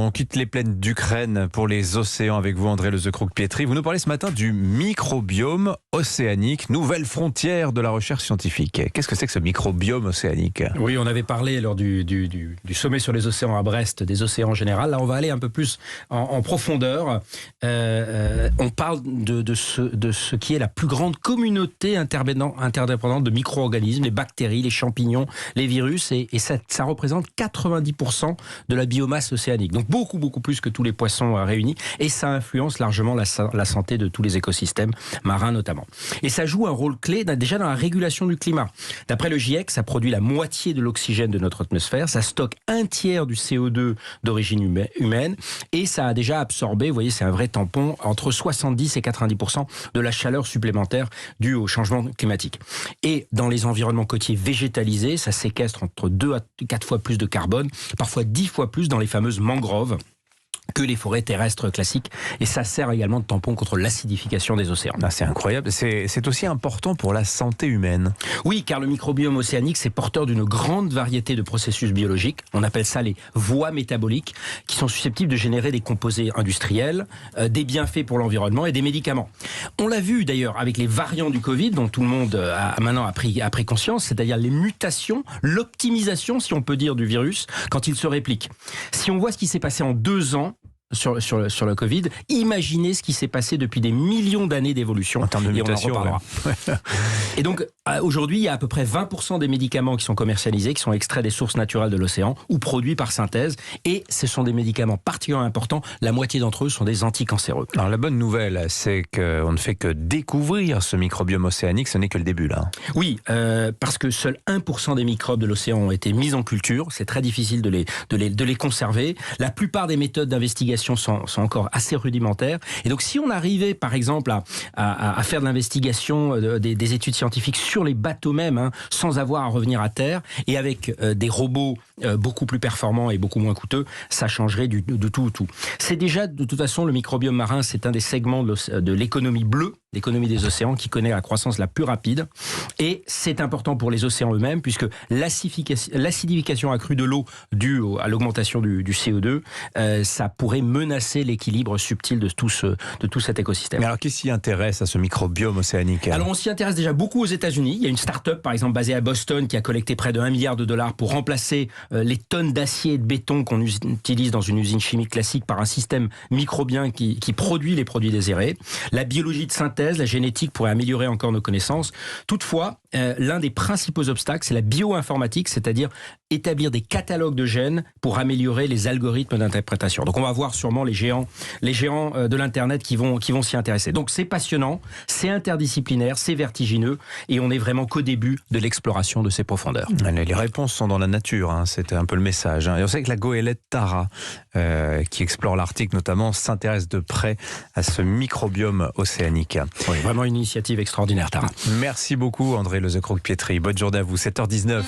On quitte les plaines d'Ukraine pour les océans avec vous, André Lezecroc-Pietri. Vous nous parlez ce matin du microbiome océanique, nouvelle frontière de la recherche scientifique. Qu'est-ce que c'est que ce microbiome océanique ? Oui, on avait parlé lors du sommet sur les océans à Brest, des océans en général. Là, on va aller un peu plus en profondeur. On parle de ce qui est la plus grande communauté interdépendante de micro-organismes, les bactéries, les champignons, les virus, et ça représente 90% de la biomasse océanique. Donc beaucoup plus que tous les poissons réunis, et ça influence largement la santé de tous les écosystèmes marins notamment. Et ça joue un rôle clé déjà dans la régulation du climat. D'après le GIEC, ça produit la moitié de l'oxygène de notre atmosphère, ça stocke un tiers du CO2 d'origine humaine, et ça a déjà absorbé, vous voyez, c'est un vrai tampon, entre 70 et 90% de la chaleur supplémentaire due au changement climatique. Et dans les environnements côtiers végétalisés, ça séquestre entre 2 à 4 fois plus de carbone, parfois 10 fois plus dans les fameuses mangroves que les forêts terrestres classiques, et ça sert également de tampon contre l'acidification des océans. Ah, c'est incroyable, c'est aussi important pour la santé humaine. Oui, car le microbiome océanique, c'est porteur d'une grande variété de processus biologiques, on appelle ça les voies métaboliques, qui sont susceptibles de générer des composés industriels, des bienfaits pour l'environnement et des médicaments. On l'a vu d'ailleurs avec les variants du Covid, dont tout le monde a maintenant pris conscience, c'est-à-dire les mutations, l'optimisation, si on peut dire, du virus, quand il se réplique. Si on voit ce qui s'est passé en 2 ans, sur le Covid, imaginez ce qui s'est passé depuis des millions d'années d'évolution. En termes de mutation, on en reparlera. Ouais. Et donc, aujourd'hui, il y a à peu près 20% des médicaments qui sont commercialisés, qui sont extraits des sources naturelles de l'océan ou produits par synthèse. Et ce sont des médicaments particulièrement importants. La moitié d'entre eux sont des anticancéreux. Alors, la bonne nouvelle, c'est qu'on ne fait que découvrir ce microbiome océanique. Ce n'est que le début, là. Oui, parce que seul 1% des microbes de l'océan ont été mis en culture. C'est très difficile de les conserver. La plupart des méthodes d'investigation sont encore assez rudimentaires. Et donc, si on arrivait, par exemple, à faire de l'investigation, des études scientifiques sur les bateaux même, sans avoir à revenir à terre, et avec des robots beaucoup plus performants et beaucoup moins coûteux, ça changerait de tout au tout. C'est déjà, de toute façon, le microbiome marin, c'est un des segments de l'économie bleue, l'économie des océans, qui connaît la croissance la plus rapide. Et c'est important pour les océans eux-mêmes, puisque l'acidification accrue de l'eau due à l'augmentation du CO2, ça pourrait menacer l'équilibre subtil de tout cet écosystème. Mais alors, qui s'y intéresse à ce microbiome océanique ? Alors, on s'y intéresse déjà beaucoup aux États-Unis. Il y a une start-up, par exemple, basée à Boston, qui a collecté près de $1 milliard pour remplacer les tonnes d'acier et de béton qu'on utilise dans une usine chimique classique par un système microbien qui produit les produits désirés. La biologie de synthèse, la génétique pourrait améliorer encore nos connaissances. Toutefois, l'un des principaux obstacles, c'est la bioinformatique, c'est-à-dire établir des catalogues de gènes pour améliorer les algorithmes d'interprétation. Donc on va voir sûrement les géants de l'Internet qui vont s'y intéresser. Donc c'est passionnant, c'est interdisciplinaire, c'est vertigineux, et on n'est vraiment qu'au début de l'exploration de ces profondeurs. Les réponses sont dans la nature, c'était un peu le message. Et on sait que la goélette Tara, qui explore l'Arctique notamment, s'intéresse de près à ce microbiome océanique. Oui, vraiment une initiative extraordinaire, Tara. Merci beaucoup, André Lezecroc-Pietri. Bonne journée à vous, 7h19.